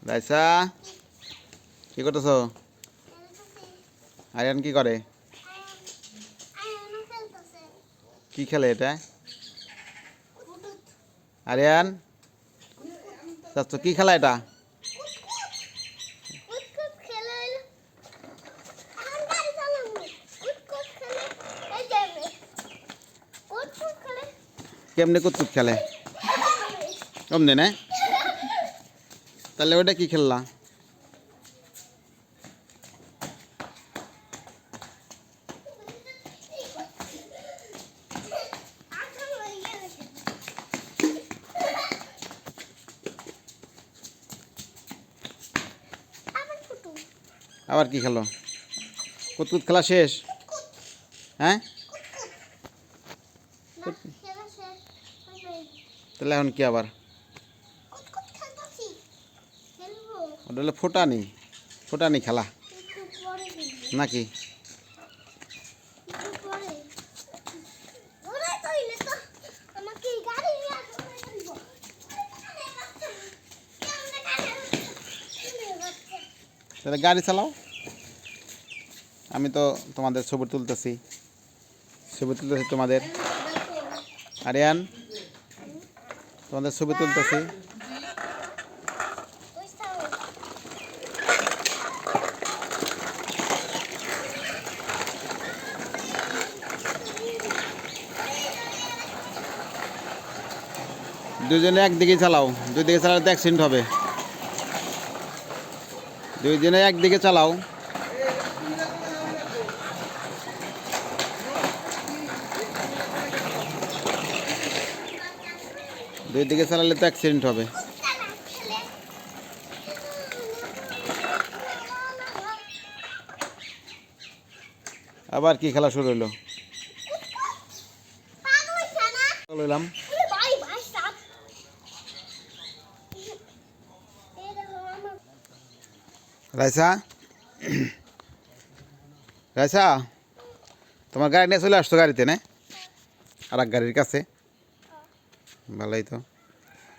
রাইসা কি করতেছো? আরিয়ান কি করে? কি খেলে এটা? আরিয়ান চাচ্ছ কি খেলা এটা? কেমনে কুতকুত খেলে? কমনে না? তাহলে ওটা কি খেললা? আবার কি খেলো? কুতকুত খেলা শেষ? হ্যাঁ, তাহলে এখন কি আবার? ওটা হলো ফোটানি খেলা নাকি? তাহলে গাড়ি চালাও। আমি তো তোমাদের ছবি তুলতেছি তোমাদের। আরিয়ান তোমাদের ছবি তুলতেছি। দুজনে একদিকে চালাও, দুই দিকে চালালে তো অ্যাক্সিডেন্ট হবে। দুইজনে একদিকে চালাও। দুই দিকে চালালে তো অ্যাক্সিডেন্ট হবে। আবার কি খেলা শুরু হলো? রাইসা রাইসা তোমার গাড়ি নিয়ে চলে আসছো গাড়িতে না? আর এক গাড়ির কাছে। ভালোই তো।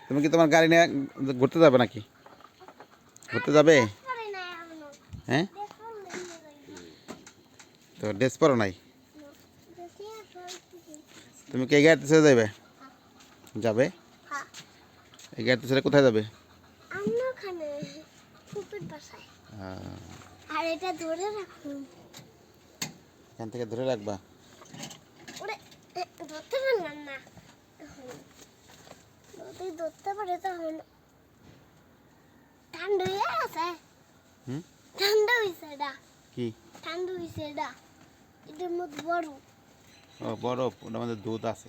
তুমি কি তোমার গাড়ি নিয়ে ঘুরতে যাবে নাকি? ঘুরতে যাবে? হ্যাঁ, তো ড্রেস পরো নাই? তুমি কি এই গাড়িতে ছেড়ে যাবে? যাবে? এই গাড়িতে ছেড়ে কোথায় যাবে? আর এটা ধরে রাখুন। এখান থেকে ধরে রাখবা? ধরতে পারলাম না। যদি ধরতে পারে তখন ঠান্ডা হয়ে আছে। ঠান্ডা হয়েছে এটা। কি ঠান্ডা হয়েছে এটা? এটার মধ্যে বরফ। ও বরফ, ওটার মধ্যে দুধ আছে।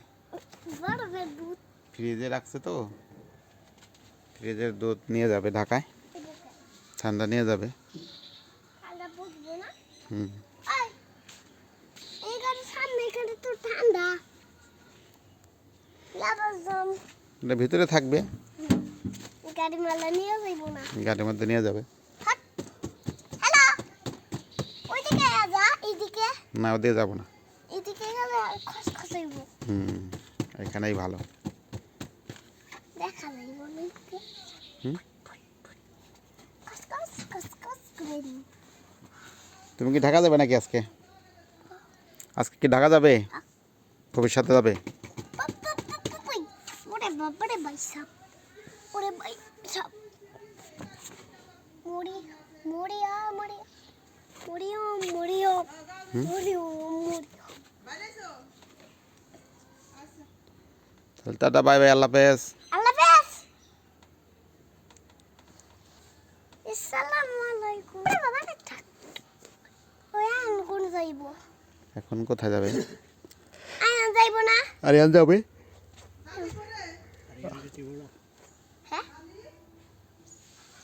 বরফের দুধ ফ্রিজে রাখছে তো, ফ্রিজের দুধ নিয়ে যাবে ঢাকায়, ঠান্ডা নিয়ে যাবে। ঠান্ডা বুঝবো না। হুম, এই গাড়ির সামনে এখানে তো ঠান্ডা। এটা ভিতরে থাকবে, গাড়ি মালা নিয়ে যাইব না। গাড়ির মধ্যে নিয়ে যাবে। হ্যালো, ওইদিকে যা, এইদিকে না, ওদিকে যাবো না। এইদিকে গেলে খসখসাইব। এখানেই ভালো। দেখা যাইব না। খসখস খসখস করে দিই। তুমি কি ঢাকা যাবে নাকি আজকে? আজকে কি ঢাকা যাবে? ভবিষ্যতে যাবে? ওরে বাবারে ভাই সাপ, ওরে ভাই সাপ। মরি মরিয়া মরিয়া মরিয়া মরিয়া মরিয়া মরিয়া। তাহলে টাটা, বাই বাই, আল্লাহ হাফেজ। আল্লাহ হাফেজ। আসসালামু আলাইকুম। বাবা থাক। ওই আন কোন যাইব? এখন কোথায় যাবে? আয়ান যাইব না? আরিয়ান যাবে। হ্যাঁ,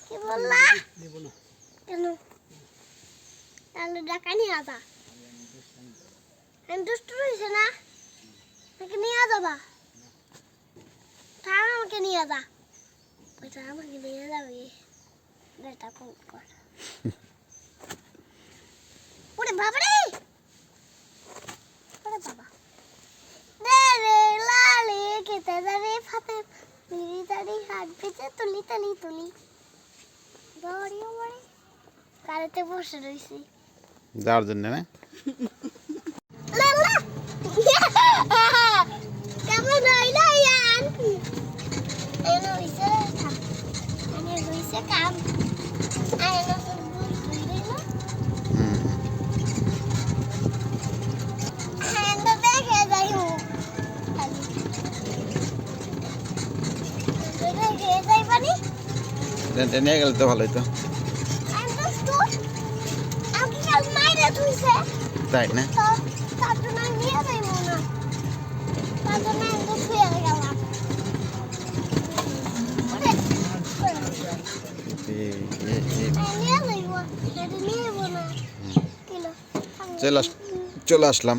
কি বললা? কেন? তাহলে ঢাকা নিয়ে যা। আমি দুষ্ট রয়েছে না, আমাকে নিয়ে যাবা। তার আমাকে নিয়ে যা। ওইটা আমাকে নিয়ে যাবে। বেটা কোন কর। ওরে বাবা রে, ওরে বাবা রে রে লালে কেতে রে ফাতে মিরি দাড়ি হাত বেঁচে তুলি তুলি তুলি। বাড়িও বাড়ি গাড়িতে বসে রয়েছি যাওয়ার জন্য না লালা কেমন হইল ইয়ান এনো হইছে আমি হইছে কাম আয়নো বুঝ হইল হুম। আয়নো দেখে যাইও খালি দেখে যাই পানি ট্রেনটা নিয়ে গেলে তো ভালোই তো আমি তো স্টোর আমি কাল মাইরে তুইছে তাই না তো তার জন্য আমি নিয়ে যাইব না তার জন্য আমি তো শুয়ে গেলাম ওরে নিয়ে যাইব এটা নিয়ে যাবো না কিলো চলে আসলাম